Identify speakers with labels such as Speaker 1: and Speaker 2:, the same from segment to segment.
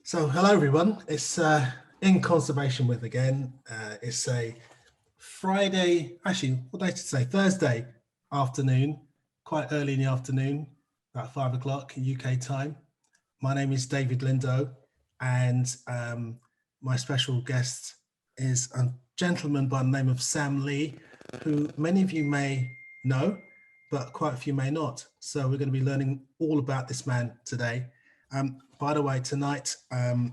Speaker 1: So hello everyone, it's In Conservation With again. It's a Friday, actually what day to say, Thursday afternoon, quite early in the afternoon, about 5 o'clock UK time. My name is David Lindo, and my special guest is a gentleman by the name of Sam Lee, who many of you may know, but quite a few may not. So we're going to be learning all about this man today. By the way, tonight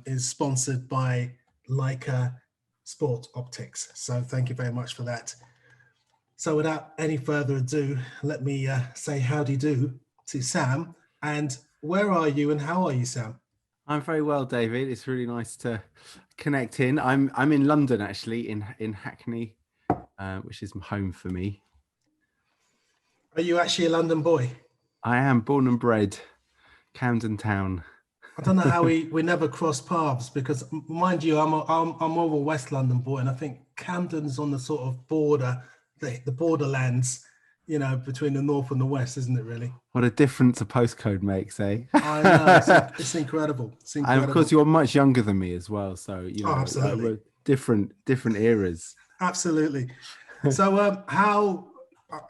Speaker 1: is sponsored by Leica Sport Optics. So thank you very much for that. So without any further ado, let me say howdy do to Sam. And where are you and how are you, Sam?
Speaker 2: I'm very well, David. It's really nice to connect in. I'm in London, actually, in Hackney, which is home for me.
Speaker 1: Are you actually a London boy?
Speaker 2: I am born and bred, Camden Town.
Speaker 1: I don't know how we never cross paths, because mind you, I'm more of a West London boy, and I think Camden's on the sort of border, the borderlands, you know, between the north and the west, isn't it really?
Speaker 2: What a difference a postcode makes, eh?
Speaker 1: I know, it's incredible. It's incredible.
Speaker 2: And of course, you're much younger than me as well, so you know,
Speaker 1: absolutely.
Speaker 2: we're different eras.
Speaker 1: Absolutely. So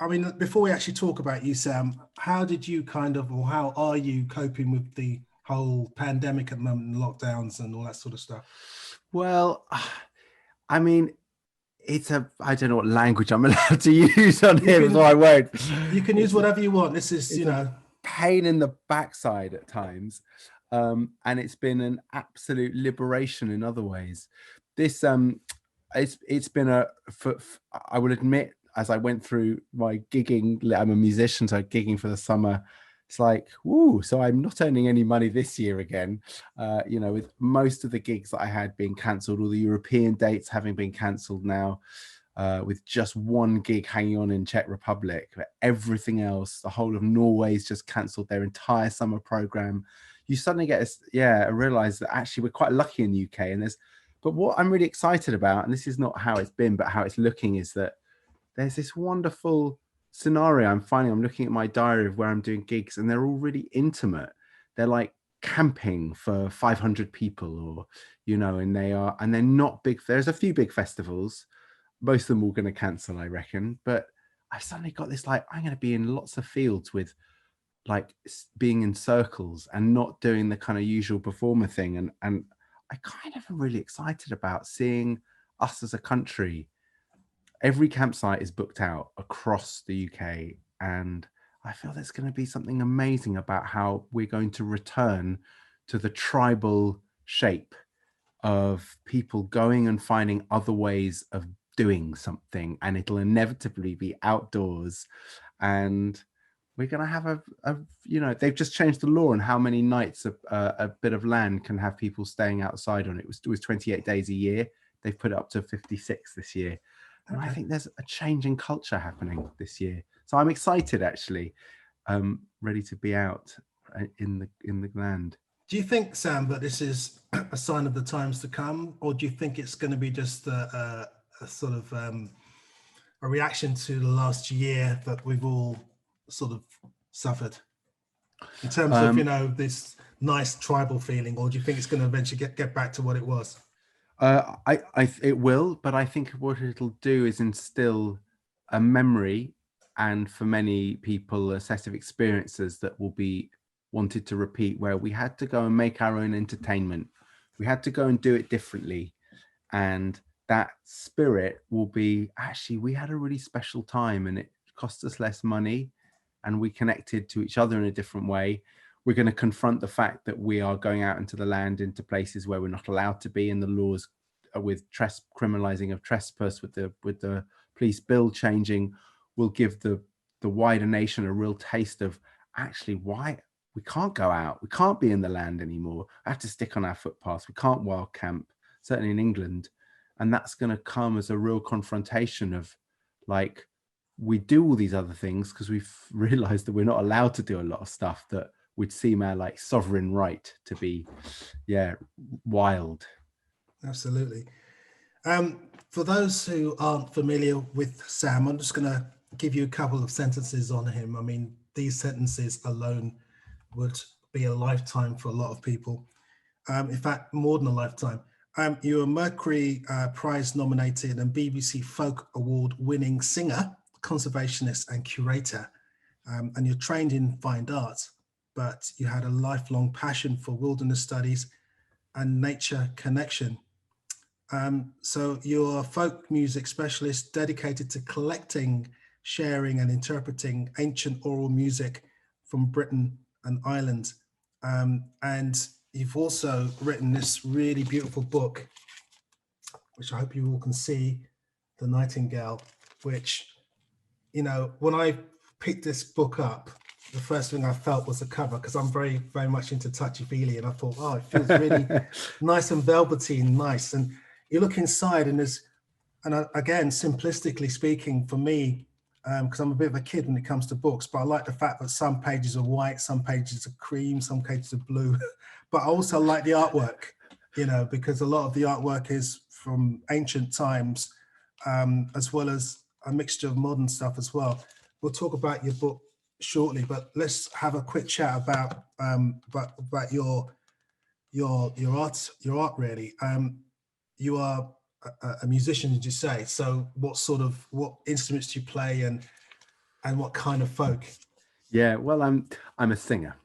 Speaker 1: I mean, before we actually talk about you, Sam, how did you or how are you coping with the whole pandemic at the moment, and lockdowns and all that sort of stuff?
Speaker 2: Well, I mean, I don't know what language I'm allowed to use on here, so I won't.
Speaker 1: You can use whatever you want. This is, you know,
Speaker 2: pain in the backside at times. And it's been an absolute liberation in other ways. This, it's been I will admit, as I went through my gigging, I'm a musician, so gigging for the summer, it's like, woo, so I'm not earning any money this year again, you know, with most of the gigs that I had being cancelled, all the European dates having been cancelled now, with just one gig hanging on in Czech Republic. But everything else, the whole of Norway's just cancelled their entire summer program. You suddenly get realize that actually we're quite lucky in the UK. But what I'm really excited about, and this is not how it's been, but how it's looking, is that there's this wonderful scenario I'm looking at my diary of where I'm doing gigs, and they're all really intimate. They're like camping for 500 people, or, you know, and they're not big. There's a few big festivals. Most of them are going to cancel, I reckon. But I've suddenly got this, like, I'm going to be in lots of fields with, like, being in circles and not doing the kind of usual performer thing. And I kind of am really excited about seeing us as a country. Every campsite is booked out across the UK, and I feel there's going to be something amazing about how we're going to return to the tribal shape of people going and finding other ways of doing something, and it'll inevitably be outdoors. And we're going to have you know, they've just changed the law on how many nights a bit of land can have people staying outside on. It was 28 days a year. They've put it up to 56 this year. And I think there's a change in culture happening this year. So I'm excited, actually, ready to be out in the land.
Speaker 1: Do you think, Sam, that this is a sign of the times to come, or do you think it's going to be just a sort of a reaction to the last year that we've all sort of suffered in terms of, you know, this nice tribal feeling, or do you think it's going to eventually get back to what it was?
Speaker 2: It will, but I think what it'll do is instill a memory, and for many people, a set of experiences that will be wanted to repeat, where we had to go and make our own entertainment. We had to go and do it differently. And that spirit will be, actually, we had a really special time and it cost us less money and we connected to each other in a different way. We're going to confront the fact that we are going out into the land, into places where we're not allowed to be, and the laws with criminalizing of trespass, with the police bill changing, will give the wider nation a real taste of actually why we can't go out. We can't be in the land anymore. I have to stick on our footpaths. We can't wild camp, certainly in England. And that's going to come as a real confrontation of, like, we do all these other things because we've realized that we're not allowed to do a lot of stuff that would seem our, like, sovereign right to be, wild.
Speaker 1: Absolutely. For those who aren't familiar with Sam, I'm just going to give you a couple of sentences on him. I mean, these sentences alone would be a lifetime for a lot of people. In fact, more than a lifetime. You're a Mercury Prize nominated and BBC Folk Award winning singer, conservationist and curator. And you're trained in fine art, but you had a lifelong passion for wilderness studies and nature connection. So you're a folk music specialist dedicated to collecting, sharing and interpreting ancient oral music from Britain and Ireland. And you've also written this really beautiful book, which I hope you all can see, The Nightingale, which, you know, when I picked this book up, the first thing I felt was the cover, because I'm very, very much into touchy-feely, and I thought, oh, it feels really nice and velvety and nice. And you look inside and there's, and again, simplistically speaking, for me, because I'm a bit of a kid when it comes to books, but I like the fact that some pages are white, some pages are cream, some pages are blue. But I also like the artwork, you know, because a lot of the artwork is from ancient times, as well as a mixture of modern stuff as well. We'll talk about your book shortly, but let's have a quick chat about your art really. You are a musician, did you say? So what instruments do you play, and what kind of folk?
Speaker 2: Yeah, well, I'm a singer.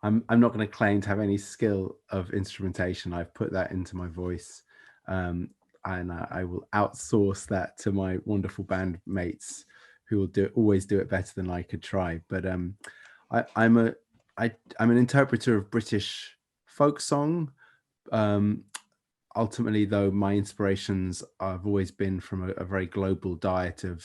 Speaker 2: I'm not going to claim to have any skill of instrumentation. I've put that into my voice, and I will outsource that to my wonderful bandmates, who will always do it better than I could try. But I'm an interpreter of British folk song. Ultimately, though, my inspirations have always been from a very global diet of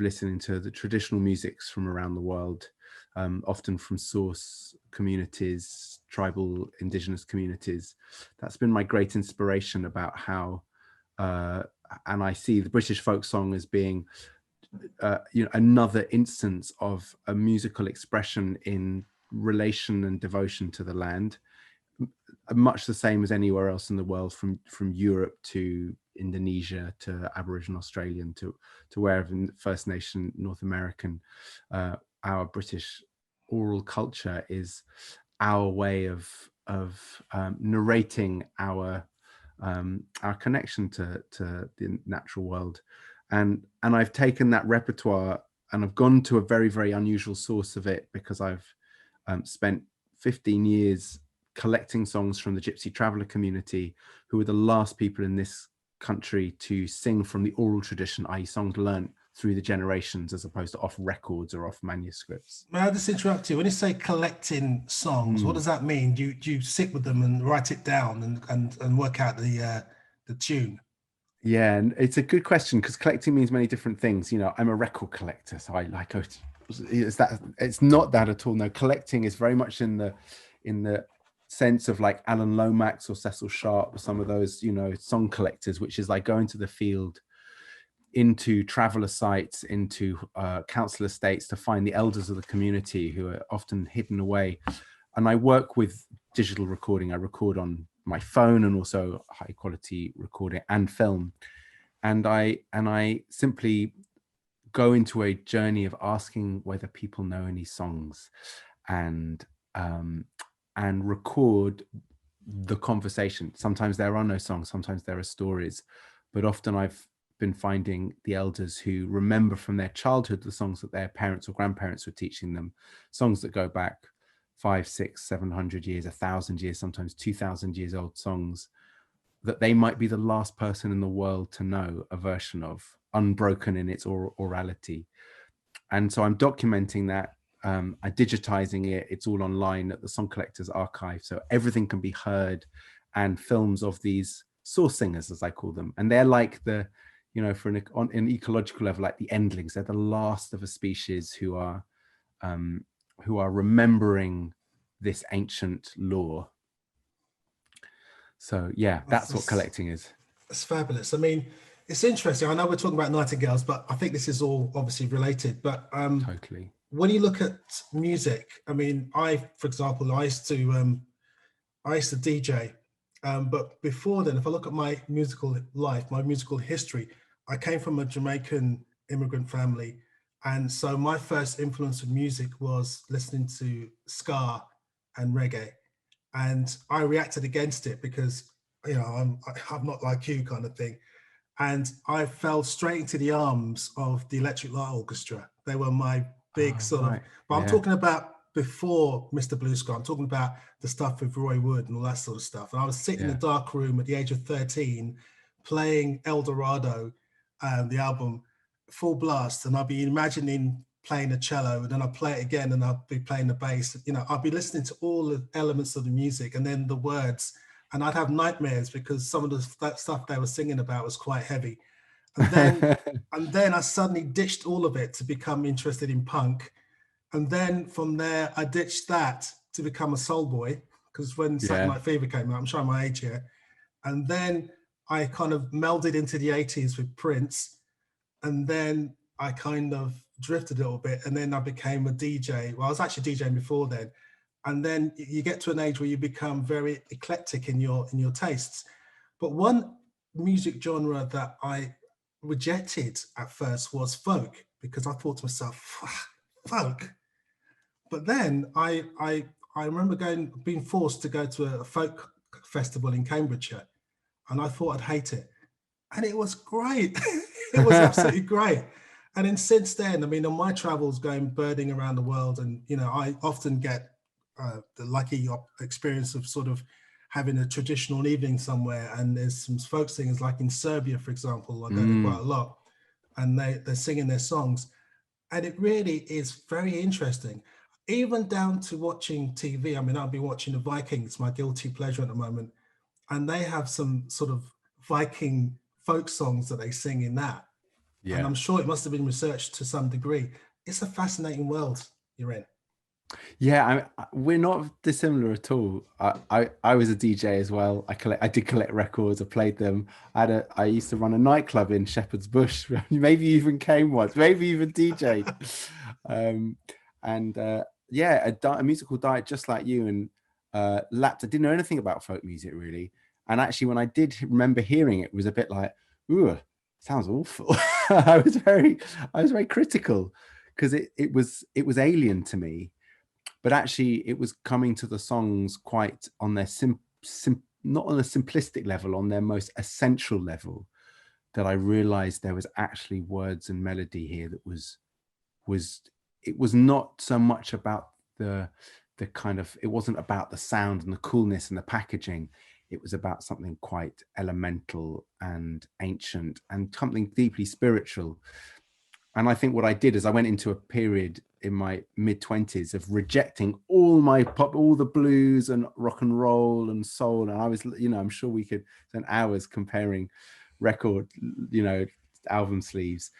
Speaker 2: listening to the traditional musics from around the world, often from source communities, tribal, indigenous communities. That's been my great inspiration about how, and I see the British folk song as being, you know, another instance of a musical expression in relation and devotion to the land, much the same as anywhere else in the world, from Europe to Indonesia to Aboriginal Australian to wherever, First Nation, North American. Our British oral culture is our way of narrating our connection to the natural world, and I've taken that repertoire and I've gone to a very, very unusual source of it, because I've spent 15 years collecting songs from the Gypsy Traveller community, who were the last people in this country to sing from the oral tradition, i.e. songs learnt through the generations, as opposed to off records or off manuscripts.
Speaker 1: May I just interrupt you? When you say collecting songs, what does that mean? Do you sit with them and write it down and work out the tune?
Speaker 2: Yeah, and it's a good question, because collecting means many different things. You know, I'm a record collector, so I like, it's not that at all. No, collecting is very much in the sense of like Alan Lomax or Cecil Sharp, or some of those, you know, song collectors, which is like going to the field, into traveller sites, into council estates, to find the elders of the community who are often hidden away. And I work with digital recording. I record on my phone, and also high quality recording and film. And I simply go into a journey of asking whether people know any songs, and record the conversation. Sometimes there are no songs, sometimes there are stories, but often I've been finding the elders who remember from their childhood the songs that their parents or grandparents were teaching them, songs that go back 500, 600, 700 years, 1,000 years, sometimes 2,000 years old songs, that they might be the last person in the world to know a version of, unbroken in its orality. And so I'm documenting that. I'm digitizing it. It's all online at the Song Collectors Archive, so everything can be heard, and films of these source singers, as I call them. And they're like the, you know, on an ecological level, like the endlings. They're the last of a species who are remembering this ancient lore. So yeah, that's what collecting is.
Speaker 1: That's fabulous. I mean, it's interesting. I know we're talking about nightingales, but I think this is all obviously related. But
Speaker 2: totally.
Speaker 1: When you look at music, I mean, for example, I used to DJ, but before then, if I look at my musical life, my musical history, I came from a Jamaican immigrant family, and so my first influence of music was listening to ska and reggae. and I reacted against it because, you know, I'm not like you kind of thing. And I fell straight into the arms of the Electric Light Orchestra. They were my big
Speaker 2: Oh,
Speaker 1: sort of,
Speaker 2: right.
Speaker 1: but I'm
Speaker 2: Yeah.
Speaker 1: talking about before Mr. Blue Sky. I'm talking about the stuff with Roy Wood and all that sort of stuff. And I was sitting in a dark room at the age of 13 playing El Dorado, the album, full blast. And I'd be imagining playing the cello, and then I'd play it again and I'd be playing the bass. You know, I'd be listening to all the elements of the music and then the words. And I'd have nightmares because some of that stuff they were singing about was quite heavy. And then I suddenly ditched all of it to become interested in punk. And then from there, I ditched that to become a soul boy, because when Saturday Night Fever came out, I'm showing my age here. And then I kind of melded into the 80s with Prince. And then I kind of drifted a little bit. And then I became a DJ. Well, I was actually DJing before then. And then you get to an age where you become very eclectic in your tastes. But one music genre that I rejected at first was folk, because I thought to myself, folk. But then I remember being forced to go to a folk festival in Cambridgeshire, and I thought I'd hate it, and it was great. It was absolutely great. And then since then, I mean, on my travels going birding around the world, and you know, I often get the lucky experience of sort of having a traditional evening somewhere, and there's some folk singers, like in Serbia, for example, I go there quite a lot, and they're singing their songs, and it really is very interesting, even down to watching TV. I mean, I'll be watching the Vikings, my guilty pleasure at the moment, and they have some sort of Viking folk songs that they sing in that. And I'm sure it must have been researched to some degree. It's a fascinating world you're in.
Speaker 2: Yeah, we're not dissimilar at all. I was a DJ as well. I did collect records. I played them. I used to run a nightclub in Shepherd's Bush. Maybe you even came once. Maybe even DJ'd. A musical diet just like you, and lapped. I didn't know anything about folk music really. And actually, when I did remember hearing it, it was a bit like, ooh, sounds awful. I was very critical because it was alien to me. But actually, it was coming to the songs quite on their not on a simplistic level, on their most essential level, that I realized there was actually words and melody here that was it was not so much about the kind of, it wasn't about the sound and the coolness and the packaging. It was about something quite elemental and ancient and something deeply spiritual. And I think what I did is I went into a period in my mid-20s of rejecting all my pop, all the blues and rock and roll and soul. And I was, you know, I'm sure we could spend hours comparing record, you know, album sleeves.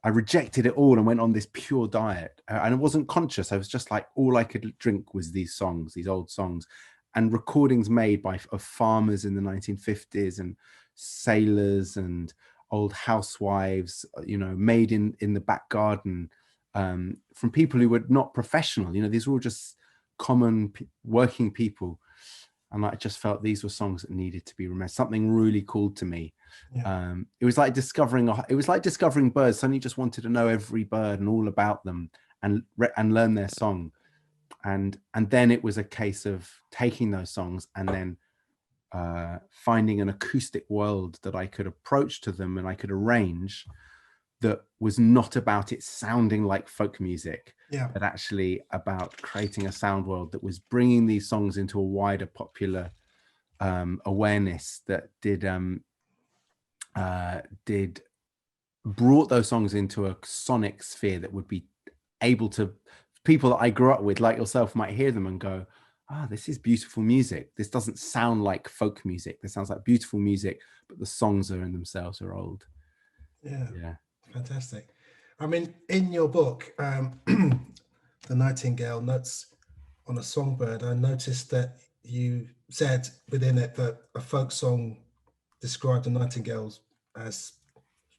Speaker 2: I rejected it all and went on this pure diet. And it wasn't conscious. I was just like, all I could drink was these songs, these old songs, and recordings made of farmers in the 1950s and sailors and old housewives, you know, made in the back garden, from people who were not professional. You know, these were all just common working people. And I just felt these were songs that needed to be remembered. Something really called to me. Yeah. It was like discovering birds. Suddenly just wanted to know every bird and all about them and learn their song. And then it was a case of taking those songs and then finding an acoustic world that I could approach to them and I could arrange that was not about it sounding like folk music, but actually about creating a sound world that was bringing these songs into a wider popular awareness, that brought those songs into a sonic sphere that would be able to, people that I grew up with, like yourself, might hear them and go, this is beautiful music. This doesn't sound like folk music. This sounds like beautiful music, but the songs in themselves are old.
Speaker 1: Yeah. Fantastic. I mean, in your book, The Nightingale, Notes on a Songbird, I noticed that you said within it that a folk song described the nightingales as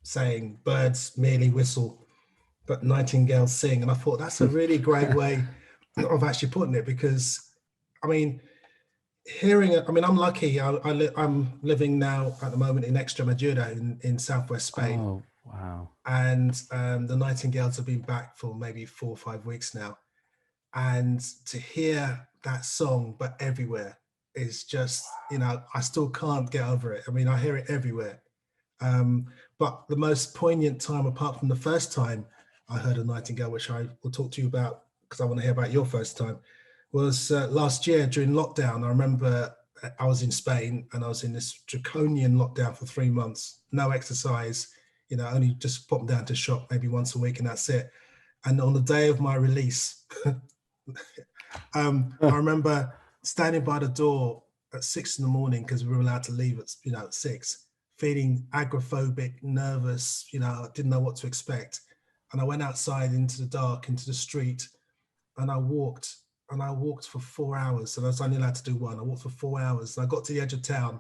Speaker 1: saying birds merely whistle, but nightingales sing. And I thought that's a really great way of actually putting it, because, I mean, hearing it, I mean, I'm lucky. I'm living now at the moment in Extremadura in southwest Spain.
Speaker 2: Oh, wow.
Speaker 1: And the Nightingales have been back for maybe 4 or 5 weeks now. And to hear that song, but everywhere, is just, you know, I still can't get over it. I mean, I hear it everywhere. But the most poignant time, apart from the first time I heard a Nightingale, which I will talk to you about because I want to hear about your first time, was last year during lockdown. I remember I was in Spain and I was in this draconian lockdown for 3 months, no exercise, you know, only just popping down to shop maybe once a week and that's it. And on the day of my release, I remember standing by the door at 6 in the morning because we were allowed to leave at, you know, at 6, feeling agoraphobic, nervous, you know, I didn't know what to expect. And I went outside into the dark, into the street, and I walked for 4 hours. And I was only allowed to do one. I walked for 4 hours. And I got to the edge of town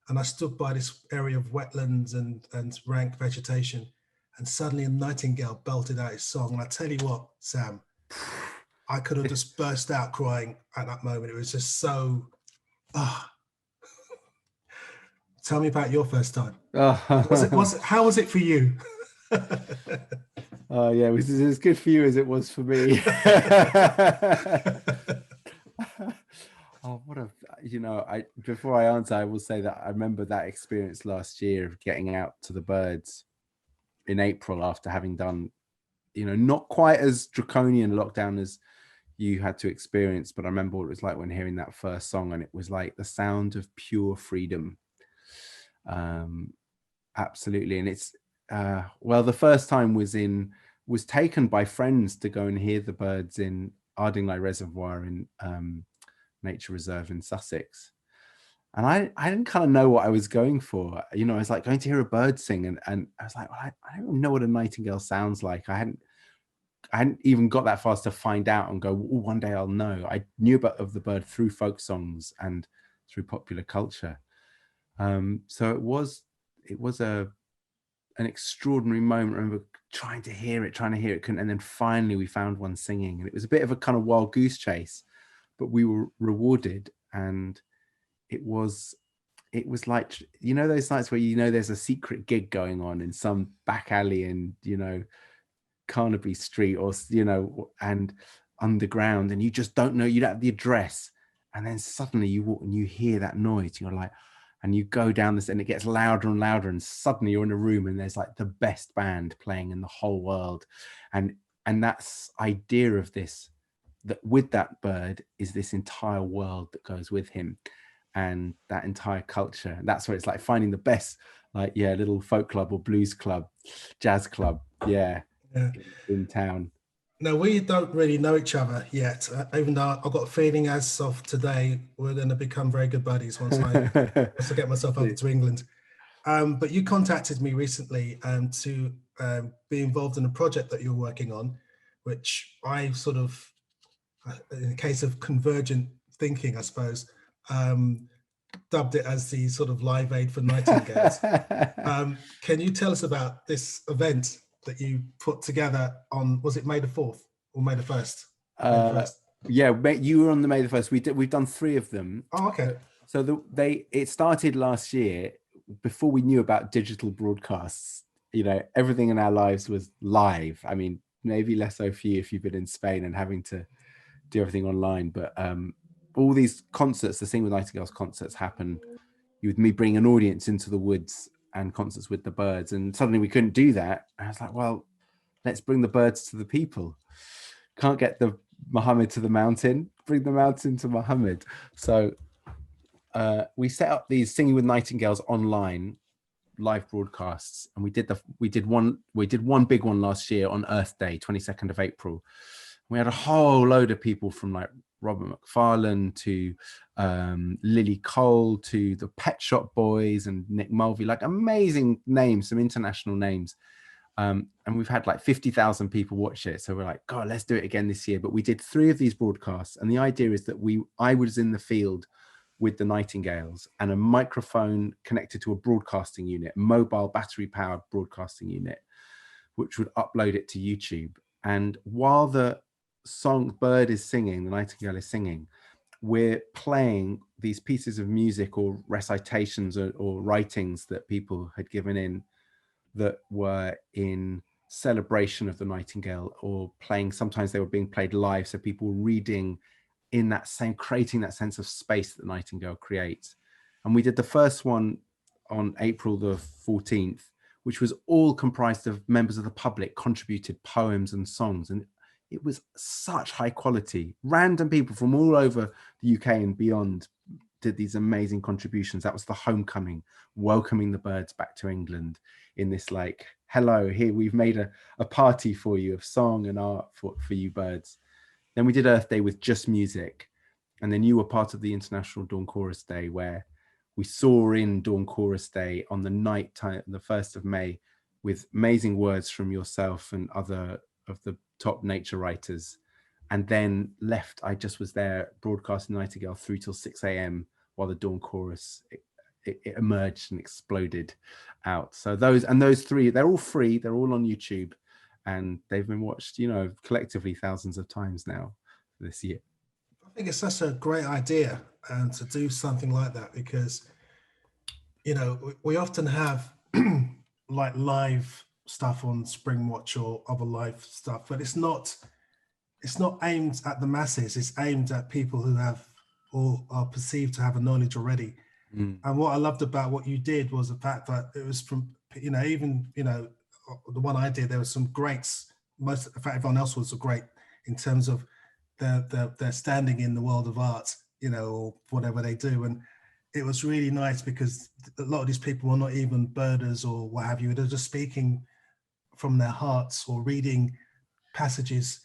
Speaker 1: and I stood by this area of wetlands and rank vegetation. And suddenly a nightingale belted out his song. And I tell you what, Sam, I could have just burst out crying at that moment. It was just so, Tell me about your first time. How was it for you?
Speaker 2: Oh yeah, it was as good for you as it was for me. Oh, what a, you know, before I answer, I will say that I remember that experience last year of getting out to the birds in April after having done, you know, not quite as draconian lockdown as you had to experience, but I remember what it was like when hearing that first song, and it was like the sound of pure freedom. Absolutely. And it's well, the first time was taken by friends to go and hear the birds in Ardingly Reservoir in Nature Reserve in Sussex. And I didn't kind of know what I was going for. You know, I was like going to hear a bird sing, and I was like, well, I don't even know what a nightingale sounds like. I hadn't even got that far to find out and go, oh, one day I'll know. I knew of the bird through folk songs and through popular culture. So it was an extraordinary moment. I remember trying to hear it, couldn't, and then finally we found one singing, and it was a bit of a kind of wild goose chase, but we were rewarded. And it was like, you know, those nights where, you know, there's a secret gig going on in some back alley in, you know, Carnaby Street, or, you know, and underground, and you just don't know, you don't have the address, and then suddenly you walk and you hear that noise, you're like, and you go down this and it gets louder and louder, and suddenly you're in a room and there's like the best band playing in the whole world. And that's idea of this, that with that bird is this entire world that goes with him, and that entire culture. And that's where it's like finding the best, like, yeah, little folk club or blues club, jazz club, yeah. In town.
Speaker 1: No, we don't really know each other yet, even though I've got a feeling as of today we're going to become very good buddies once I get myself over to England. But you contacted me recently to be involved in a project that you're working on, which I sort of, in a case of convergent thinking, I suppose, dubbed it as the sort of Live Aid for Nightingales. Can you tell us about this event that you put together on, was it May the 4th or May the 1st?
Speaker 2: Yeah, you were on the May the 1st. We've done 3 of them.
Speaker 1: Oh, okay.
Speaker 2: So it started last year before we knew about digital broadcasts. You know, everything in our lives was live. I mean, maybe less so for you if you've been in Spain and having to do everything online, but all these concerts, the Sing with Nightingales concerts, happen with me bringing an audience into the woods and concerts with the birds, and suddenly we couldn't do that. I was like, well, let's bring the birds to the people. Can't get the Muhammad to the mountain, bring the mountain to Muhammad. So we set up these Singing with Nightingales online live broadcasts, and we did one big one last year on Earth Day, 22nd of April. We had a whole load of people from like Robert McFarlane to Lily Cole to the Pet Shop Boys and Nick Mulvey, like amazing names, some international names. And we've had like 50,000 people watch it. So we're like, God, let's do it again this year. But we did 3 of these broadcasts. And the idea is that I was in the field with the Nightingales, and a microphone connected to a broadcasting unit, a mobile battery powered broadcasting unit, which would upload it to YouTube. And while the bird is singing, the nightingale is singing, we're playing these pieces of music or recitations or writings that people had given in that were in celebration of the nightingale, or playing, sometimes they were being played live, so people were reading in that same, creating that sense of space that Nightingale creates. And we did the first one on April the 14th, which was all comprised of members of the public contributed poems and songs. And it was such high quality. Random people from all over the UK and beyond did these amazing contributions. That was the homecoming, welcoming the birds back to England in this like, hello, here, we've made a party for you of song and art for you birds. Then we did Earth Day with just music. And then you were part of the International Dawn Chorus Day, where we saw in Dawn Chorus Day on the night time, the 1st of May, with amazing words from yourself and other of the top nature writers. And then left, I just was there broadcasting Nightingale through till 6 a.m. while the Dawn Chorus, it emerged and exploded out. So those three, they're all free, they're all on YouTube, and they've been watched, you know, collectively thousands of times now this year.
Speaker 1: I think it's such a great idea to do something like that, because, you know, we often have like live stuff on Spring Watch or other live stuff, but it's not aimed at the masses. It's aimed at people who have or are perceived to have a knowledge already. And what I loved about what you did was the fact that it was from, you know, even, you know, the one I did, there was some greats. Most, in fact, everyone else was great in terms of their standing in the world of art, you know, or whatever they do. And it was really nice because a lot of these people were not even birders or what have you. They're just speaking from their hearts or reading passages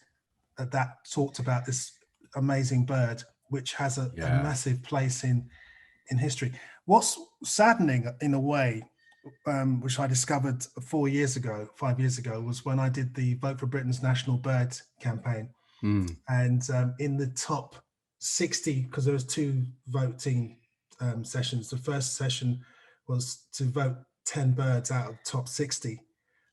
Speaker 1: that talked about this amazing bird, which has a massive place in history. What's saddening in a way, which I discovered 5 years ago, was when I did the Vote for Britain's National Bird campaign. And in the top 60, because there was 2 voting sessions. The first session was to vote 10 birds out of top 60.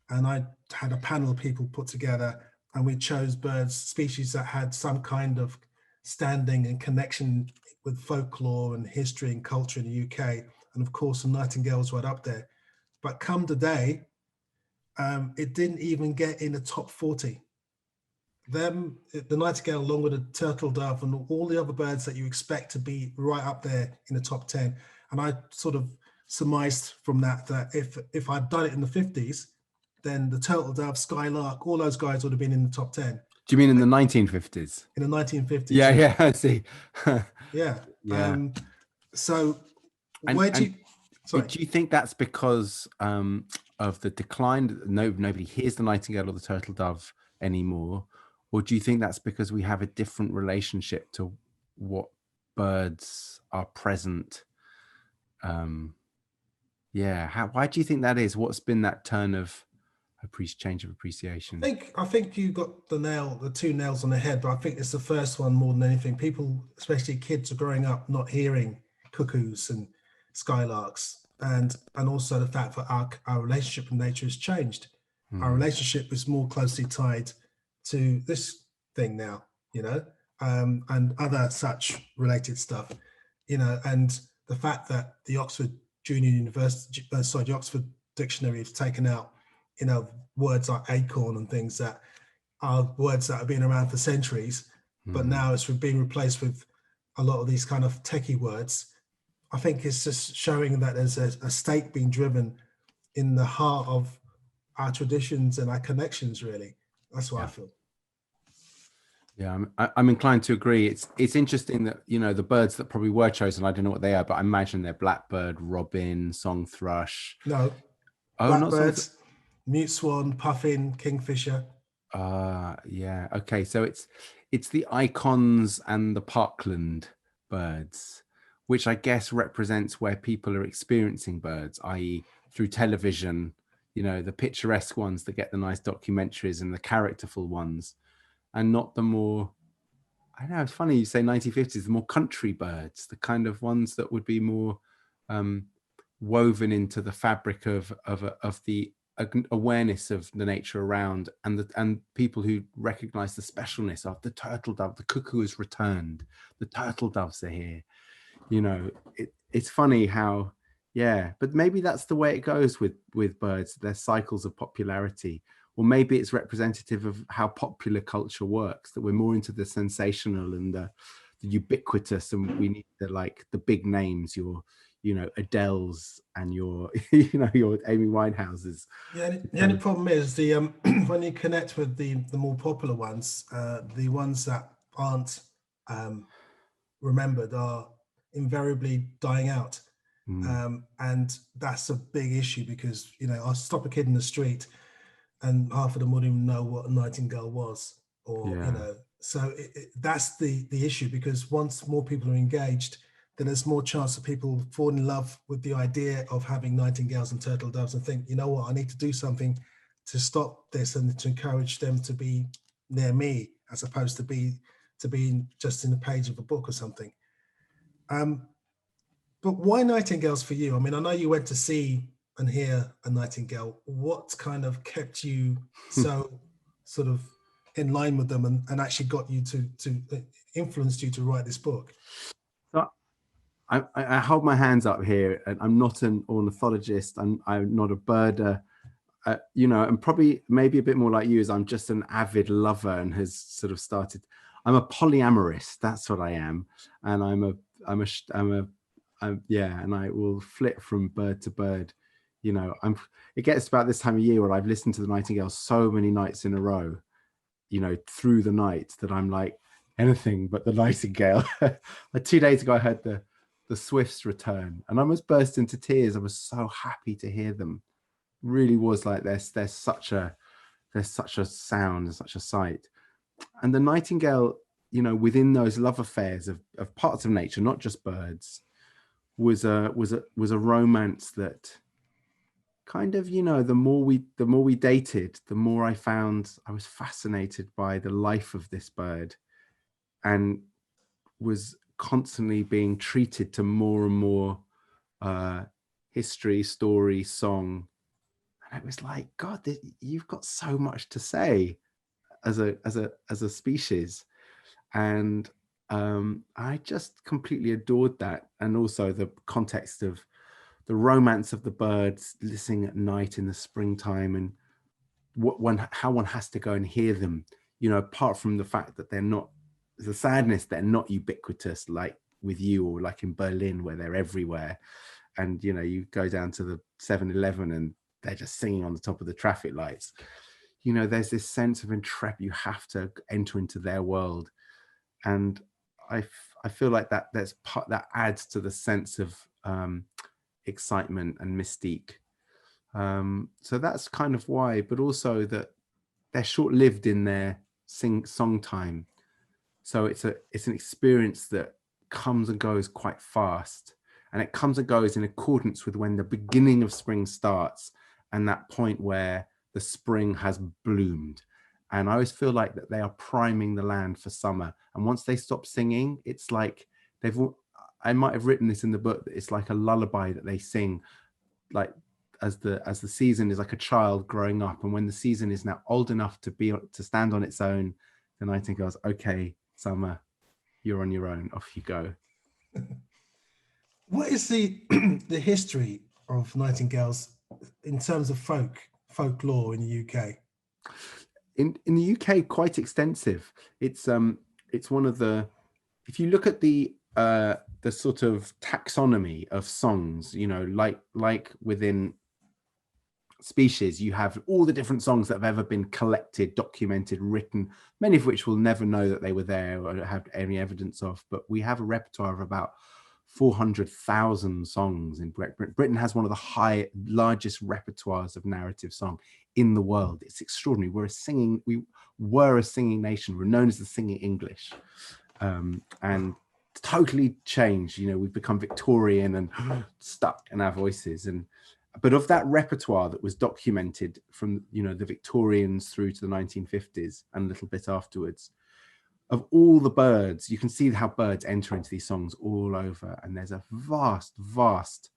Speaker 1: And I had a panel of people put together, and we chose birds, species that had some kind of standing and connection with folklore and history and culture in the UK. And of course, the Nightingales were up there. But come today, it didn't even get in the top 40. The Nightingale, along with the turtle dove and all the other birds that you expect to be right up there in the top 10. And I sort of surmised from that if I'd done it in the 50s, then the turtle dove, skylark, all those guys would have been in the top 10.
Speaker 2: Do you mean in the 1950s?
Speaker 1: In the 1950s.
Speaker 2: Yeah, I see.
Speaker 1: Yeah. So
Speaker 2: do you think that's because of the decline? Nobody hears the nightingale or the turtle dove anymore, or do you think that's because we have a different relationship to what birds are present? Why do you think that is? What's been that turn of change of appreciation?
Speaker 1: I think you got the 2 nails on the head, but I think it's the first one more than anything. People, especially kids, are growing up not hearing cuckoos and skylarks, and also the fact that our relationship with nature has changed. Our relationship is more closely tied to this thing now, you know, and other such related stuff, you know, and the fact that the Oxford the Oxford Dictionary has taken out, you know, words like acorn and things that are words that have been around for centuries, but now it's being replaced with a lot of these kind of techie words. I think it's just showing that there's a stake being driven in the heart of our traditions and our connections, really. That's what I feel.
Speaker 2: Yeah, I'm inclined to agree. It's interesting that, you know, the birds that probably were chosen, I don't know what they are, but I imagine they're blackbird, robin, song thrush.
Speaker 1: No, blackbirds, mute swan, puffin, kingfisher.
Speaker 2: Yeah. Okay, so it's the icons and the parkland birds, which I guess represents where people are experiencing birds, i.e. through television, you know, the picturesque ones that get the nice documentaries and the characterful ones, and not the more, I know, it's funny you say 1950s, the more country birds, the kind of ones that would be more woven into the fabric of the awareness of the nature around, and people who recognize the specialness of the turtle dove. The cuckoo has returned, the turtle doves are here. You know, it's funny how, but maybe that's the way it goes with birds, their cycles of popularity. Or maybe it's representative of how popular culture works, that we're more into the sensational and ubiquitous, and we need the big names, your Adele's and your your Amy Winehouses.
Speaker 1: Yeah, the only problem is the when you connect with the more popular ones, the ones that aren't remembered are invariably dying out. And that's a big issue because, I'll stop a kid in the street and half of them wouldn't even know what a nightingale was, or, so that's the issue, because once more people are engaged, then there's more chance of people falling in love with the idea of having nightingales and turtle doves and think, you know what, I need to do something to stop this and to encourage them to be near me, as opposed to being just in the page of a book or something. But why nightingales for you? I mean, I know you went to see and hear a nightingale. What kind of kept you so sort of in line with them and actually got you to influenced you to write this book?
Speaker 2: So I hold my hands up here, and I'm not an ornithologist. I'm not a birder. And probably maybe a bit more like you, is I'm just an avid lover and has sort of started. I'm a polyamorous. That's what I am, and and I will flit from bird to bird. It gets about this time of year where I've listened to the nightingale so many nights in a row, through the night, that I'm like anything but the nightingale. Like 2 days ago, I heard the swifts return, and I almost burst into tears. I was so happy to hear them. Really was like there's such a sound and such a sight. And the nightingale, within those love affairs of parts of nature, not just birds, was a romance that kind of, the more we dated, the more I found I was fascinated by the life of this bird, and was constantly being treated to more and more history, story, song. And it was like, God, you've got so much to say as a species. And I just completely adored that. And also the context of the romance of the birds listening at night in the springtime, and how one has to go and hear them, apart from the fact that they're not, the sadness, they're not ubiquitous like with you, or like in Berlin where they're everywhere. And, you go down to the 7-Eleven and they're just singing on the top of the traffic lights. There's this sense of intrepid. You have to enter into their world. And I feel like that's part that adds to the sense of excitement and mystique. So that's kind of why, but also that they're short-lived in their song time. So it's an experience that comes and goes quite fast, and it comes and goes in accordance with when the beginning of spring starts, and that point where the spring has bloomed. And I always feel like that they are priming the land for summer. And once they stop singing, it's like I might have written this in the book, that it's like a lullaby that they sing, like as the season is like a child growing up. And when the season is now old enough to stand on its own, the nightingale's, okay, summer, you're on your own, off you go.
Speaker 1: What is the history of nightingales in terms of folklore in the UK?
Speaker 2: In the UK, quite extensive. It's one of the, if you look at the sort of taxonomy of songs, like within species, you have all the different songs that have ever been collected, documented, written, many of which we'll never know that they were there or have any evidence of. But we have a repertoire of about 400,000 songs in Britain. Britain has one of the largest repertoires of narrative song in the world. It's extraordinary. We were a singing nation. We're known as the singing English, and totally changed. We've become Victorian and stuck in our voices. But of that repertoire that was documented from the Victorians through to the 1950s and a little bit afterwards, of all the birds, you can see how birds enter into these songs all over. And there's a vast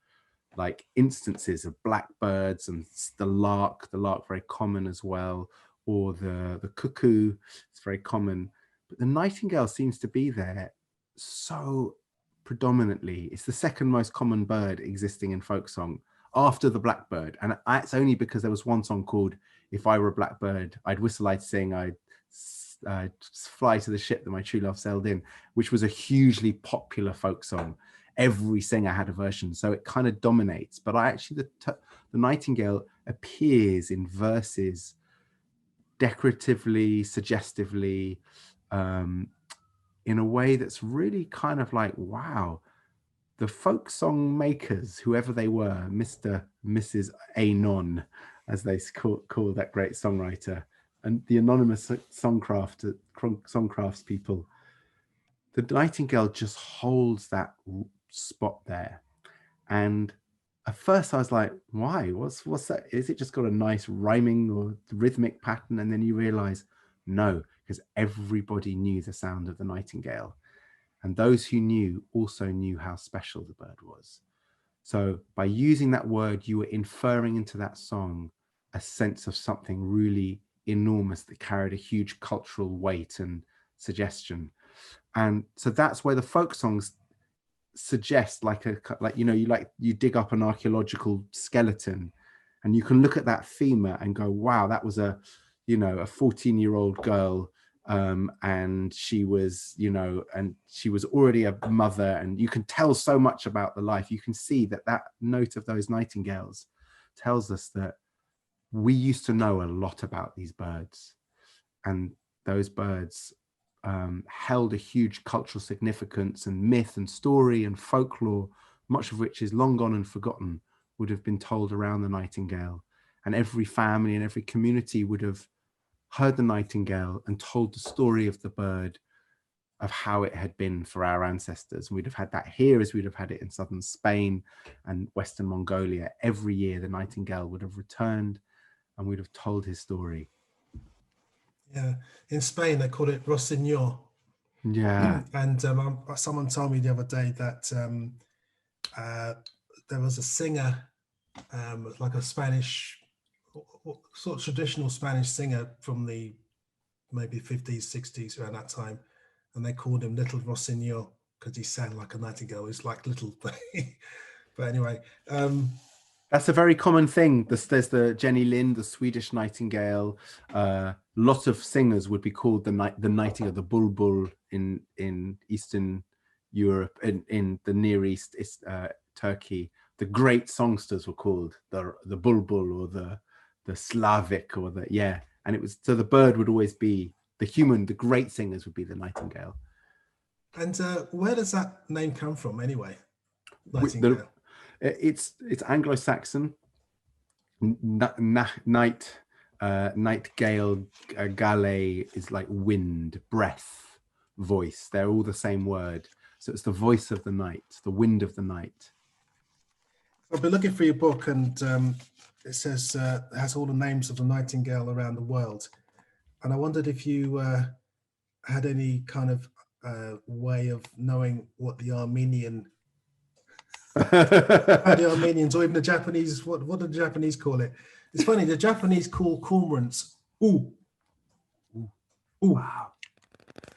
Speaker 2: like instances of blackbirds and the lark very common as well, or the cuckoo, it's very common. But the nightingale seems to be there so predominantly. It's the second most common bird existing in folk song after the blackbird. And it's only because there was one song called If I Were a Blackbird, I'd Whistle, I'd Sing, I'd Fly to the Ship That My True Love Sailed In, which was a hugely popular folk song. Every singer had a version, so it kind of dominates. But the Nightingale appears in verses decoratively, suggestively, in a way that's really kind of like, wow, the folk song makers, whoever they were, Mr. Mrs. Anon, as they call that great songwriter, and the anonymous songcrafts people, the Nightingale just holds that spot there. And at first I was like, why? What's that? Is it just got a nice rhyming or rhythmic pattern? And then you realize, no, because everybody knew the sound of the Nightingale. And those who knew also knew how special the bird was. So by using that word, you were inferring into that song a sense of something really enormous that carried a huge cultural weight and suggestion. And so that's where the folk songs suggest you dig up an archaeological skeleton and you can look at that femur and go, wow, that was a 14-year-old girl, and she was already a mother, and you can tell so much about the life. You can see that note of those nightingales tells us that we used to know a lot about these birds, and those birds held a huge cultural significance, and myth and story and folklore, much of which is long gone and forgotten, would have been told around the nightingale. And every family and every community would have heard the nightingale and told the story of the bird, of how it had been for our ancestors. And we'd have had that here as we'd have had it in southern Spain and Western Mongolia. Every year the nightingale would have returned and we'd have told his story.
Speaker 1: Yeah, in Spain they call it Rossignol.
Speaker 2: Yeah.
Speaker 1: And someone told me the other day that there was a singer, like a Spanish, sort of traditional Spanish singer from the maybe 50s, 60s, around that time, and they called him Little Rossignol because he sang like a nightingale. He's like little, but anyway.
Speaker 2: That's a very common thing. There's the Jenny Lind, the Swedish nightingale. Lots of singers would be called the nightingale, the bulbul in Eastern Europe, in the Near East, Turkey. The great songsters were called the bulbul or the Slavic or and it was, so the bird would always be the great singers would be the nightingale. And
Speaker 1: where does that name come from anyway? Nightingale.
Speaker 2: It's Anglo-Saxon. Nightingale, gale is like wind, breath, voice. They're all the same word. So it's the voice of the night, the wind of the night.
Speaker 1: I've been looking for your book, and it says it has all the names of the nightingale around the world. And I wondered if you had any kind of way of knowing what the Armenian how the Armenians or even the Japanese, what do the Japanese call it? It's funny, the Japanese call cormorants ooh.
Speaker 2: Wow.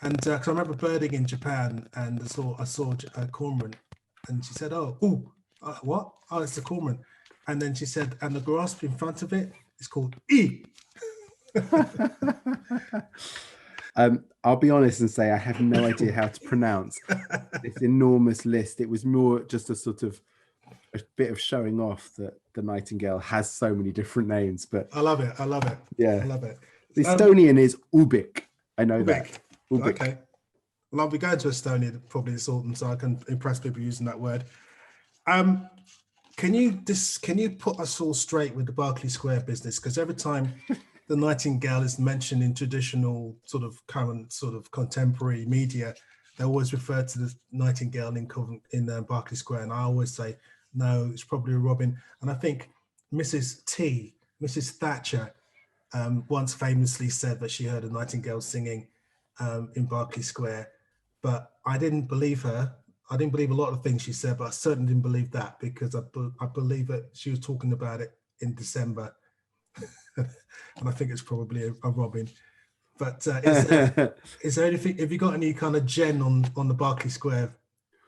Speaker 1: And because I remember birding in Japan, and I saw a cormorant, and she said, "Oh, ooh, what? Oh, it's a cormorant." And then she said, "And the grasp in front of it is called e."
Speaker 2: I'll be honest and say I have no idea how to pronounce this enormous list. It was more just a sort of a bit of showing off that the nightingale has so many different names. But
Speaker 1: I love it.
Speaker 2: Yeah,
Speaker 1: I love it.
Speaker 2: The Estonian is Ubik. I know
Speaker 1: Ubik.
Speaker 2: that. Ubik.
Speaker 1: Okay. Well, I'll be going to Estonia probably this autumn, so I can impress people using that word. Can you put us all straight with the Berkeley Square business? Because every time the nightingale is mentioned in traditional sort of current sort of contemporary media, they always refer to the nightingale in Berkeley Square, and I always say no, it's probably a robin. And I think Mrs. Thatcher, once famously said that she heard a nightingale singing in Berkeley Square, but I didn't believe her. I didn't believe a lot of things she said, but I certainly didn't believe that, because I believe that she was talking about it in December. And I think it's probably a robin. But is there anything, have you got any kind of gen on the Berkeley Square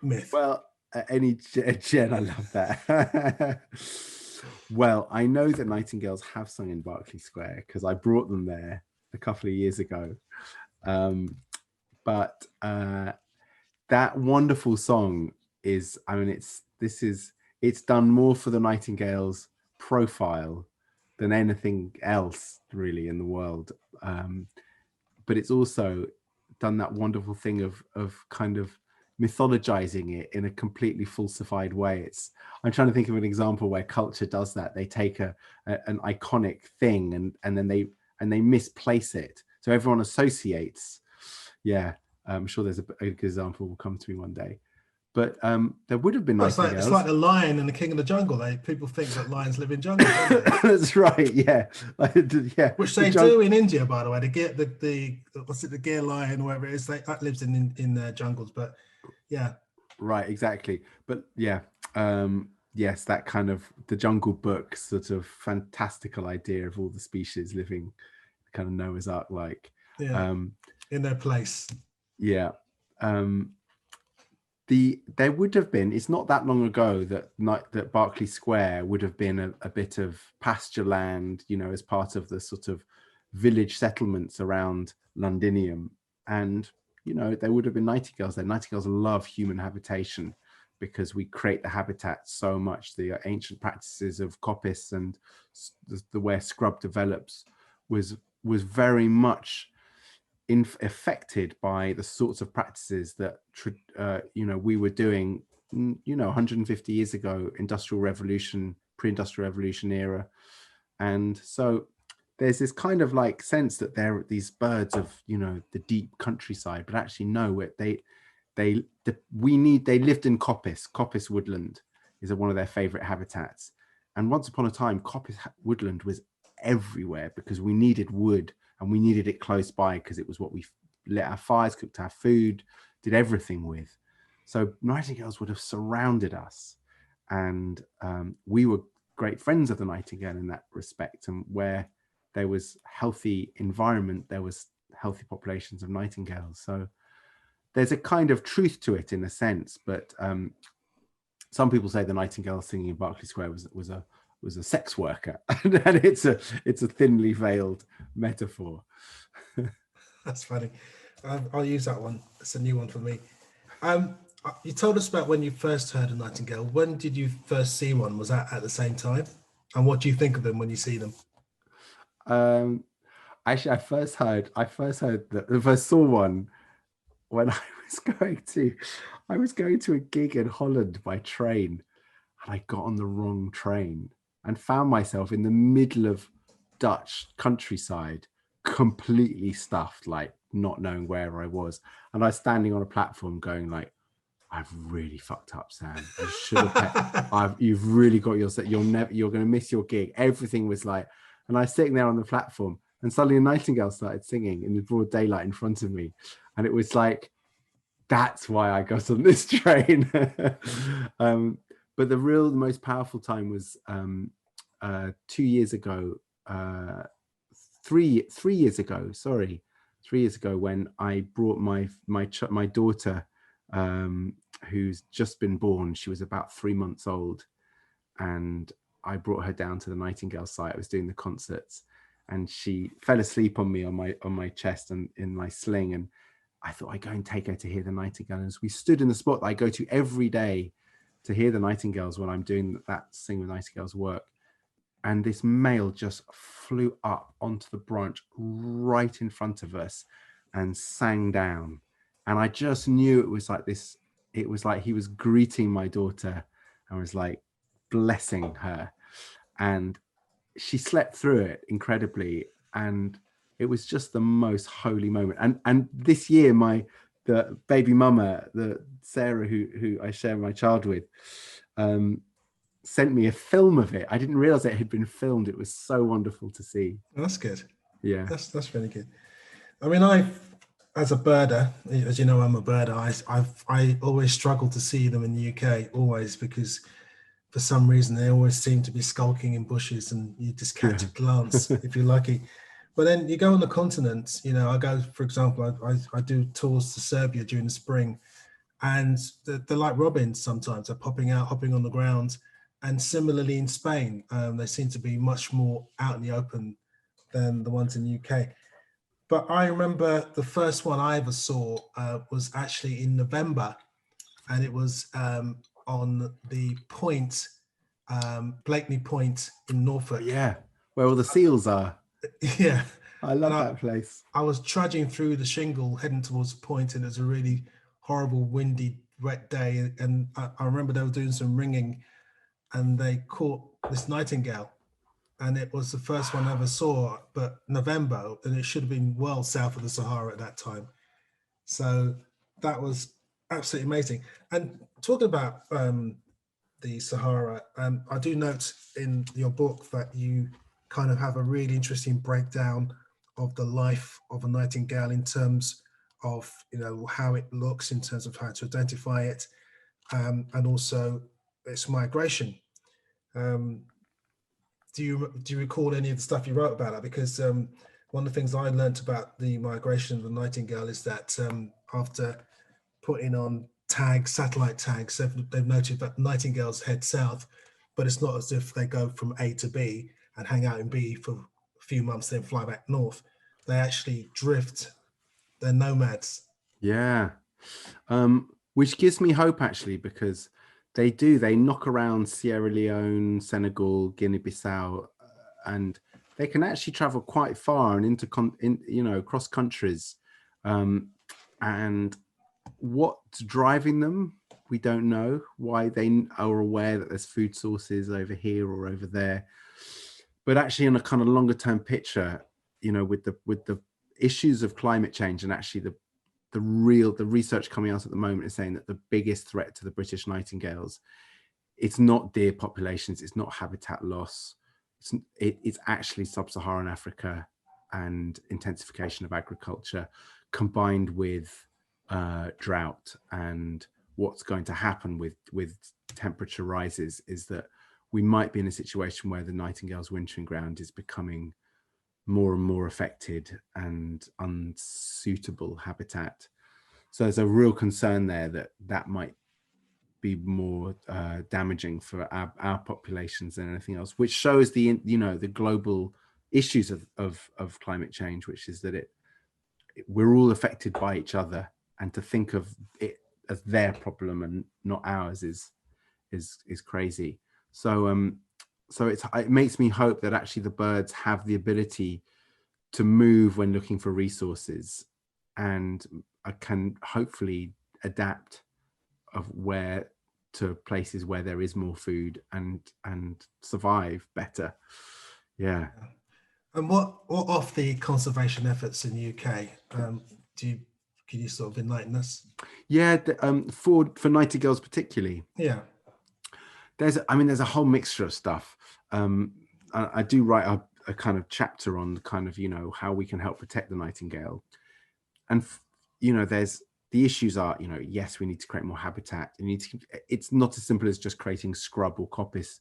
Speaker 1: myth?
Speaker 2: Well, any gen, I love that. Well, I know that nightingales have sung in Berkeley Square because I brought them there a couple of years ago. But that wonderful song is, I mean, it's done more for the Nightingales profile than anything else really in the world. But it's also done that wonderful thing of kind of mythologizing it in a completely falsified way. I'm trying to think of an example where culture does that. They take an iconic thing and then they misplace it, so everyone associates. Yeah, I'm sure there's a good example will come to me one day. But there would have been Nightingales.
Speaker 1: It's like the lion and the king of the jungle. People think that lions live in jungles, don't they?
Speaker 2: That's right. Yeah, yeah.
Speaker 1: Which they do in India, by the way. The what's it, the Gir lion, or whatever it is, that lives in their jungles. But yeah,
Speaker 2: right, exactly. But yeah, yes, that kind of the Jungle Book sort of fantastical idea of all the species living kind of Noah's Ark like.
Speaker 1: Yeah, in their place.
Speaker 2: Yeah. There would have been, it's not that long ago that Berkeley Square would have been a bit of pasture land, you know, as part of the sort of village settlements around Londinium. And, you know, there would have been nightingales there. Nightingales love human habitation because we create the habitat so much. The ancient practices of coppice and the way scrub develops was very much affected by the sorts of practices that you know, we were doing, you know, 150 years ago, industrial revolution, pre-industrial revolution era. And so there's this kind of like sense that they're these birds of, you know, the deep countryside, but actually no, they lived in coppice woodland is one of their favorite habitats. And once upon a time, coppice woodland was everywhere because we needed wood. And we needed it close by because it was what we lit our fires, cooked our food, did everything with. So nightingales would have surrounded us. And we were great friends of the nightingale in that respect. And where there was healthy environment, there was healthy populations of nightingales. So there's a kind of truth to it in a sense. But some people say the nightingale singing in Berkeley Square was a sex worker, and it's a thinly veiled metaphor.
Speaker 1: That's funny. I'll use that one. It's a new one for me. You told us about when you first heard a nightingale. When did you first see one? Was that at the same time? And what do you think of them when you see them?
Speaker 2: Actually, I first saw one when I was going to a gig in Holland by train, and I got on the wrong train and found myself in the middle of Dutch countryside, completely stuffed, like not knowing where I was. And I was standing on a platform going like, I've really fucked up, Sam. You should have you've really got yourself, you're going to miss your gig. Everything was like, and I was sitting there on the platform and suddenly a nightingale started singing in the broad daylight in front of me. And it was like, that's why I got on this train. But the most powerful time was 2 years ago, 3 years ago, sorry, 3 years ago, when I brought my daughter, who's just been born. She was about 3 months old, and I brought her down to the Nightingale site. I was doing the concerts, and she fell asleep on me on my chest and in my sling, and I thought I'd go and take her to hear the Nightingales. We stood in the spot that I go to every day to hear the Nightingales when I'm doing that Sing with Nightingales work. And this male just flew up onto the branch right in front of us and sang down. And I just knew it was like this. It was like he was greeting my daughter and was like blessing her. And she slept through it incredibly. And it was just the most holy moment. And this year, the baby mama, the Sarah, who I share my child with, sent me a film of it. I didn't realize it had been filmed. It was so wonderful to see.
Speaker 1: That's good.
Speaker 2: Yeah,
Speaker 1: that's really good. I mean, as a birder, as you know, I'm a birder. I always struggle to see them in the UK, always, because for some reason they always seem to be skulking in bushes, and you just catch a glance if you're lucky. But then you go on the continent. You know, I go, for example, I do tours to Serbia during the spring, and they're like robins sometimes. They're popping out, hopping on the ground. And similarly in Spain, they seem to be much more out in the open than the ones in the UK. But I remember the first one I ever saw was actually in November, and it was on the point, Blakeney Point in Norfolk.
Speaker 2: Yeah, where all the seals are.
Speaker 1: Yeah.
Speaker 2: I love that place.
Speaker 1: I was trudging through the shingle heading towards the point, and it was a really horrible, windy, wet day. And I remember they were doing some ringing, and they caught this nightingale. And it was the first one I ever saw, but November, and it should have been well south of the Sahara at that time. So that was absolutely amazing. And talking about the Sahara, I do note in your book that you kind of have a really interesting breakdown of the life of a nightingale in terms of, you know, how it looks, in terms of how to identify it, and also its migration. Do you recall any of the stuff you wrote about it? Because one of the things I learned about the migration of the nightingale is that after putting on tags, satellite tags, they've noted that nightingales head south, but it's not as if they go from A to B and hang out in B for a few months, then fly back north. They actually drift. They're nomads.
Speaker 2: Yeah. Which gives me hope, actually, because they knock around Sierra Leone, Senegal, Guinea-Bissau, and they can actually travel quite far and cross countries. And what's driving them, we don't know. Why they are aware that there's food sources over here or over there, but actually, in a kind of longer term picture, you know, with the issues of climate change, and actually the research coming out at the moment is saying that the biggest threat to the British nightingales, it's not deer populations, it's not habitat loss, it's actually sub-Saharan Africa and intensification of agriculture combined with drought. And what's going to happen with temperature rises is that we might be in a situation where the nightingale's wintering ground is becoming more and more affected and unsuitable habitat. So there's a real concern there that might be more damaging for our populations than anything else, which shows the global issues of climate change, which is that we're all affected by each other, and to think of it as their problem and not ours is crazy. So it makes me hope that actually the birds have the ability to move when looking for resources, and can hopefully adapt where to places where there is more food and survive better. Yeah.
Speaker 1: And what of the conservation efforts in the UK? Can you sort of enlighten us?
Speaker 2: Yeah, for nightingales particularly.
Speaker 1: Yeah.
Speaker 2: There's a whole mixture of stuff. I do write a kind of chapter on kind of, how we can help protect the nightingale. And, there's the issues are, yes, we need to create more habitat. It's not as simple as just creating scrub or coppice.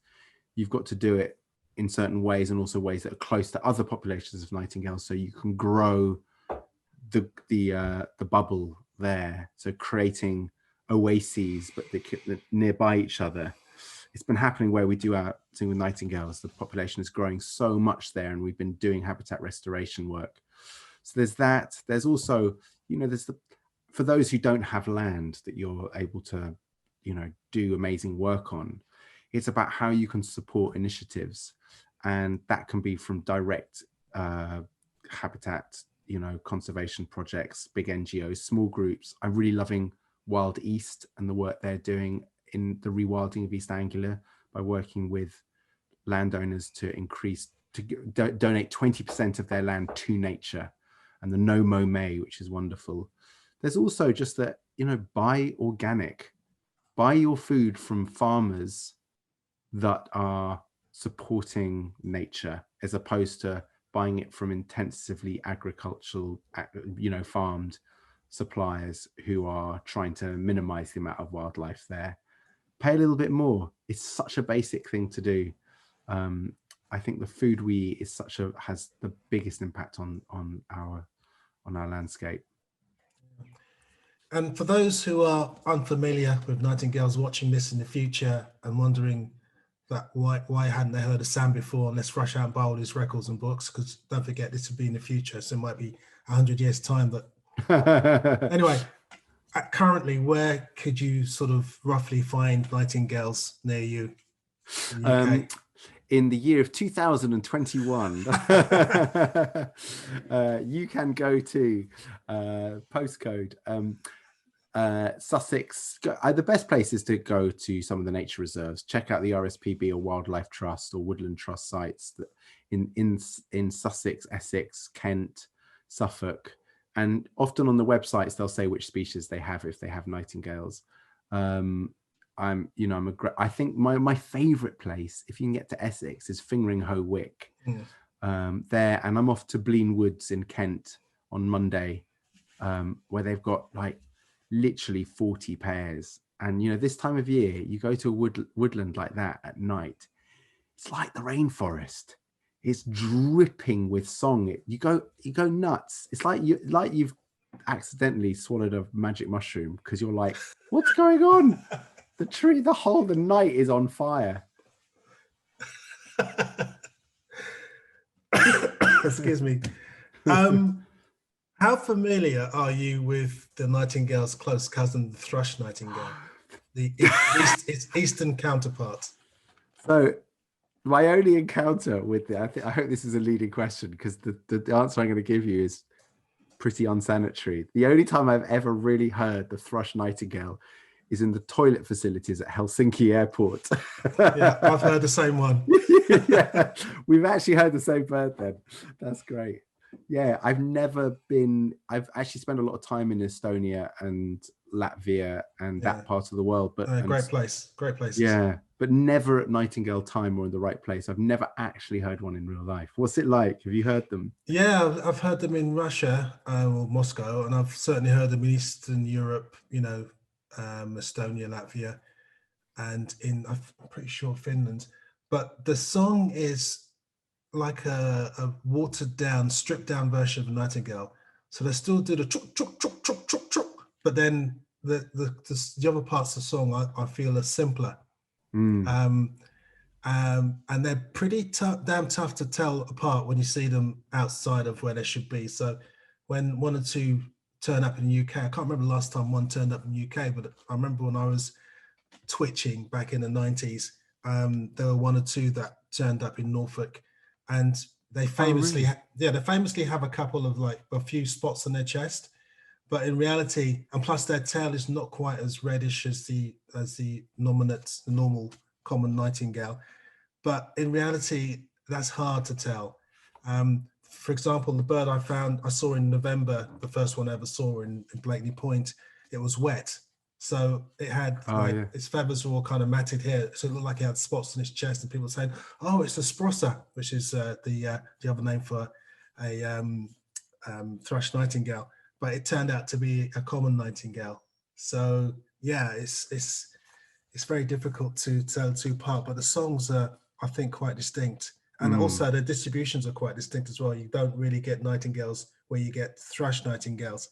Speaker 2: You've got to do it in certain ways, and also ways that are close to other populations of nightingales, so you can grow the bubble there. So creating oases, but they're nearby each other. It's been happening where we do our thing with nightingales. The population is growing so much there, and we've been doing habitat restoration work. So there's that. There's also, for those who don't have land that you're able to, do amazing work on, it's about how you can support initiatives. And that can be from direct habitat, conservation projects, big NGOs, small groups. I'm really loving Wild East and the work they're doing in the rewilding of East Anglia by working with landowners to donate 20% of their land to nature, and the No Mow May, which is wonderful. There's also just that, buy organic, buy your food from farmers that are supporting nature, as opposed to buying it from intensively agricultural, farmed suppliers who are trying to minimize the amount of wildlife there. Pay a little bit more. It's such a basic thing to do. I think the food we eat has the biggest impact on our landscape.
Speaker 1: And for those who are unfamiliar with nightingales watching this in the future and wondering that why hadn't they heard of Sam before, and let's rush out and buy all these records and books, because don't forget, this will be in the future, so it might be 100 years time. But anyway, currently, where could you sort of roughly find nightingales near you in the UK?
Speaker 2: In the year of 2021, you can go to postcode Sussex. The best place is to go to some of the nature reserves. Check out the RSPB or Wildlife Trust or Woodland Trust sites that in Sussex, Essex, Kent, Suffolk, and often on the websites they'll say which species they have if they have nightingales. I think my favorite place, if you can get to Essex, is Fingringhoe Wick. There, and I'm off to Blean Woods in Kent on Monday, where they've got like literally 40 pairs. And this time of year, you go to a woodland like that at night, it's like the rainforest. It's dripping with song. You go nuts. It's like you've accidentally swallowed a magic mushroom, because you're like, what's going on? The night is on fire.
Speaker 1: Excuse me. How familiar are you with the nightingale's close cousin, the thrush nightingale, its eastern counterpart?
Speaker 2: So, my only encounter with it, I hope this is a leading question, because the answer I'm going to give you is pretty unsanitary. The only time I've ever really heard the thrush nightingale is in the toilet facilities at Helsinki Airport.
Speaker 1: Yeah, I've heard the same one.
Speaker 2: Yeah, we've actually heard the same bird then. That's great. Yeah, I've actually spent a lot of time in Estonia and Latvia and that part of the world. But
Speaker 1: great places.
Speaker 2: Yeah, but never at nightingale time or in the right place. I've never actually heard one in real life. What's it like? Have you heard them?
Speaker 1: Yeah, I've heard them in Russia or Moscow, and I've certainly heard them in Eastern Europe, Estonia, Latvia, and I'm pretty sure Finland. But the song is like a watered down, stripped down version of a nightingale. So they still do the chuk chuk chuk chuk chuk chuk, but then the other parts of the song I feel are simpler. And they're pretty damn tough to tell apart when you see them outside of where they should be. So when one or two turn up in the UK, I can't remember the last time one turned up in the UK, but I remember when I was twitching back in the 90s, there were one or two that turned up in Norfolk, and they famously, they famously have a couple of a few spots on their chest, but in reality, and plus their tail is not quite as reddish as the normal common nightingale. But in reality, that's hard to tell. For example, the bird I saw in November, the first one I ever saw in Blakeney Point, it was wet. So it had its feathers were all kind of matted here. So it looked like it had spots on its chest, and people were saying, oh, it's a sprosser, which is the other name for a thrush nightingale. But it turned out to be a common nightingale. So yeah, it's very difficult to tell two apart, but the songs are, I think, quite distinct. And also the distributions are quite distinct as well. You don't really get nightingales where you get thrush nightingales.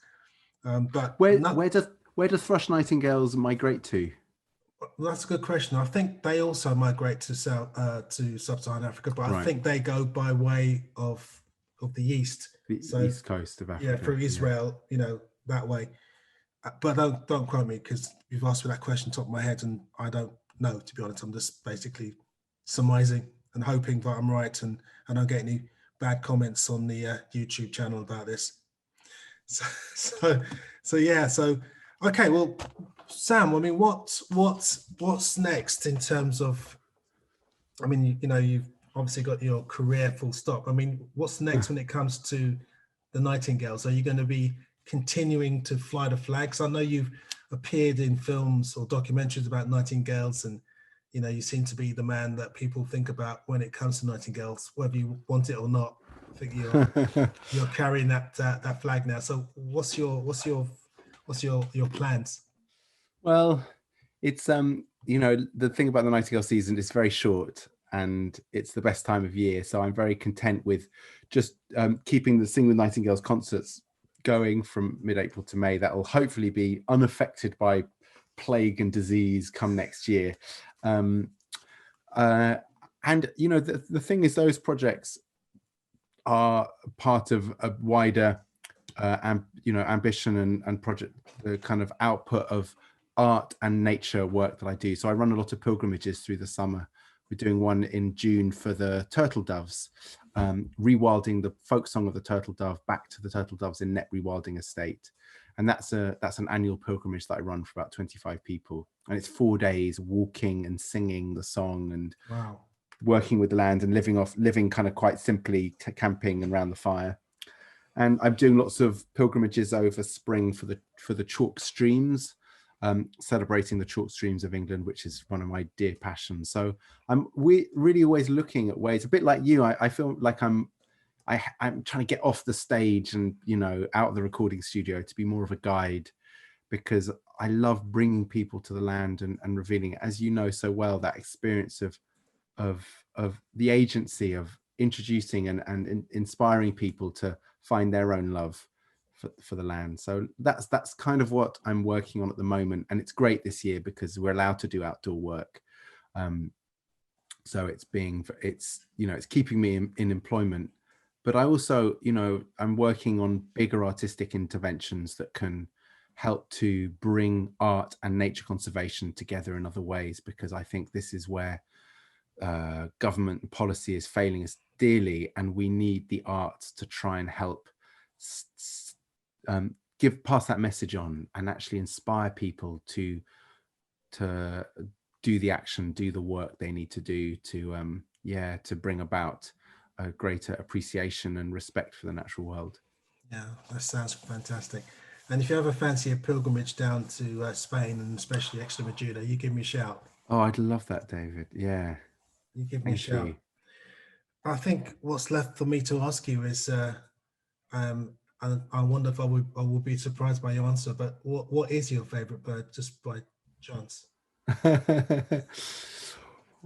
Speaker 1: But
Speaker 2: where does thrush nightingales migrate to?
Speaker 1: Well, that's a good question. I think they also migrate to sub-Saharan Africa, but I think they go by way of the east.
Speaker 2: The east coast of Africa.
Speaker 1: Yeah, through Israel, that way. But don't quote me, because you've asked me that question top of my head, and I don't know, to be honest. I'm just basically surmising and hoping that I'm right, and I don't get any bad comments on the YouTube channel about this. So yeah. So okay. Well, Sam, I mean, what's next in terms of? I mean, you've obviously got your career full stop. I mean, what's next when it comes to the Nightingales? Are you going to be continuing to fly the flags? I know you've appeared in films or documentaries about nightingales, and you seem to be the man that people think about when it comes to nightingales, whether you want it or not. I think you're carrying that flag now. So what's your plans?
Speaker 2: Well, it's the thing about the nightingale season is very short, and it's the best time of year. So I'm very content with just keeping the Sing with Nightingales concerts going from mid-April to May. That will hopefully be unaffected by plague and disease come next year. And the thing is, those projects are part of a wider ambition and project, the kind of output of art and nature work that I do. So I run a lot of pilgrimages through the summer. We're doing one in June for the turtle doves, rewilding the folk song of the turtle dove back to the turtle doves in Net Rewilding Estate. And that's an annual pilgrimage that I run for about 25 people. And it's 4 days walking and singing the song and
Speaker 1: Wow.
Speaker 2: working with the land and living kind of quite simply, camping and around the fire. And I'm doing lots of pilgrimages over spring for the chalk streams, celebrating the chalk streams of England, which is one of my dear passions. So I'm really always looking at ways, a bit like you. I feel like I'm trying to get off the stage and, out of the recording studio to be more of a guide, because I love bringing people to the land and revealing it, as you know so well, that experience of the agency of introducing and inspiring people to find their own love for the land. So that's kind of what I'm working on at the moment, and it's great this year because we're allowed to do outdoor work. So it's keeping me in employment, but I also, I'm working on bigger artistic interventions that can help to bring art and nature conservation together in other ways, because I think this is where government and policy is failing us dearly, and we need the arts to try and help pass that message on and actually inspire people to do the action, do the work they need to do to bring about a greater appreciation and respect for the natural world.
Speaker 1: Yeah, that sounds fantastic. And if you ever fancy a pilgrimage down to Spain, and especially Extremadura, you give me a shout.
Speaker 2: Oh, I'd love that, David. Yeah.
Speaker 1: You give me a shout.
Speaker 2: You.
Speaker 1: I think what's left for me to ask you is, and I wonder if I will be surprised by your answer, but what is your favorite bird, just by chance?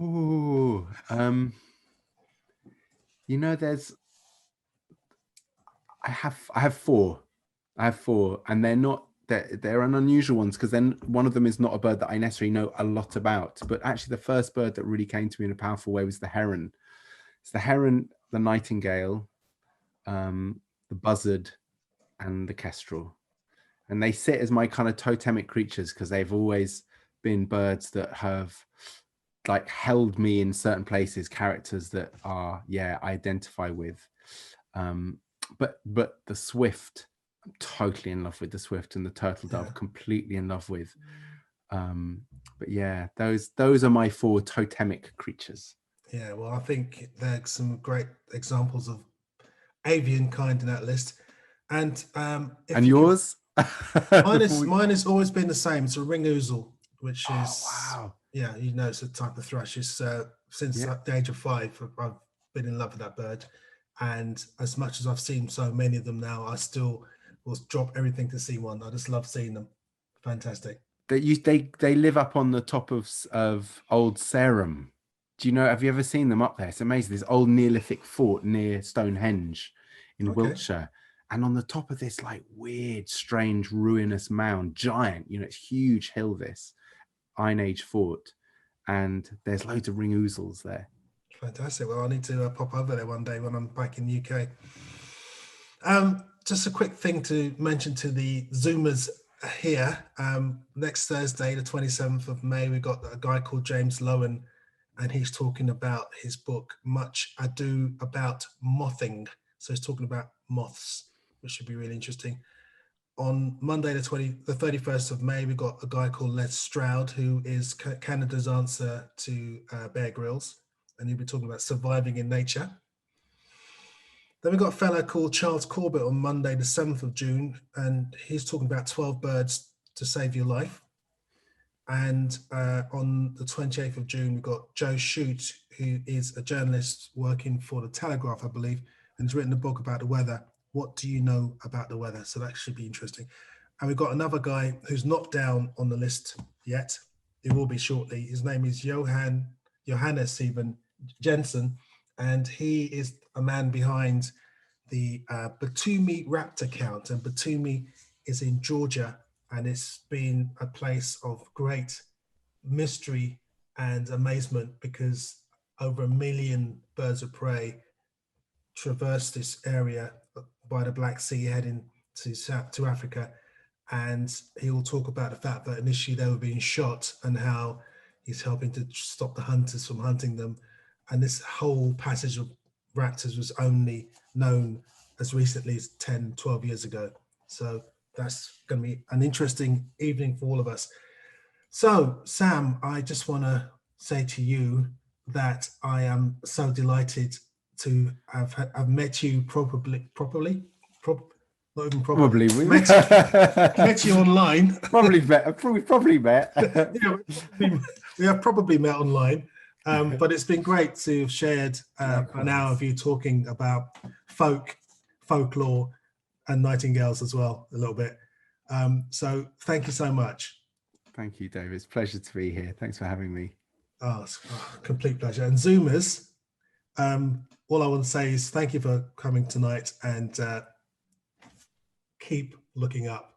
Speaker 2: Ooh, I have four. And they're an unusual ones, because then one of them is not a bird that I necessarily know a lot about. But actually, the first bird that really came to me in a powerful way was the heron. It's the heron, the nightingale, the buzzard, and the kestrel. And they sit as my kind of totemic creatures, because they've always been birds that have held me in certain places, characters that I identify with. But the swift, I'm totally in love with the swift, and the turtle dove, completely in love with. But yeah, those are my four totemic creatures.
Speaker 1: Yeah, well, I think there's some great examples of avian kind in that list. And
Speaker 2: yours?
Speaker 1: Mine has always been the same. It's a ring ouzel, which is
Speaker 2: wow.
Speaker 1: Yeah, it's a type of thrush. It's since the age of 5, I've been in love with that bird. And as much as I've seen so many of them now, I still will drop everything to see one. I just love seeing them. Fantastic.
Speaker 2: They live up on the top of Old Sarum. Have you ever seen them up there? It's amazing. This old Neolithic fort near Stonehenge in Wiltshire. And on the top of this weird, strange, ruinous mound, giant, it's huge hill, this Iron Age fort. And there's loads of ring ouzels there.
Speaker 1: Fantastic. Well, I need to pop over there one day when I'm back in the UK. Just a quick thing to mention to the Zoomers here. Next Thursday, the 27th of May, we've got a guy called James Lowen, and he's talking about his book, Much Ado About Mothing. So he's talking about moths, which should be really interesting. On Monday, the 31st of May, we've got a guy called Les Stroud, who is Canada's answer to Bear Grylls, and he'll be talking about surviving in nature. Then we've got a fellow called Charles Corbett on Monday, the 7th of June, and he's talking about 12 birds to save your life. And on the 28th of June, we've got Joe Shute, who is a journalist working for the Telegraph, I believe, and he's written a book about the weather. What do you know about the weather? So that should be interesting. And we've got another guy who's not down on the list yet. It will be shortly. His name is Johannes even Jensen, and he is a man behind the Batumi Raptor Count. And Batumi is in Georgia, and it's been a place of great mystery and amazement, because over 1 million birds of prey traverse this area by the Black Sea heading to Africa, and he will talk about the fact that initially they were being shot and how he's helping to stop the hunters from hunting them. And this whole passage of raptors was only known as recently as 10, 12 years ago. So that's going to be an interesting evening for all of us. So, Sam, I just want to say to you that I am so delighted to have met you met you online.
Speaker 2: Probably met.
Speaker 1: Yeah, we have probably met online, but it's been great to have shared an hour of you talking about folklore and nightingales as well, a little bit. So thank you so much.
Speaker 2: Thank you, David. It's a pleasure to be here. Thanks for having me.
Speaker 1: Oh, it's a complete pleasure. And Zoomers, all I want to say is thank you for coming tonight, and keep looking up.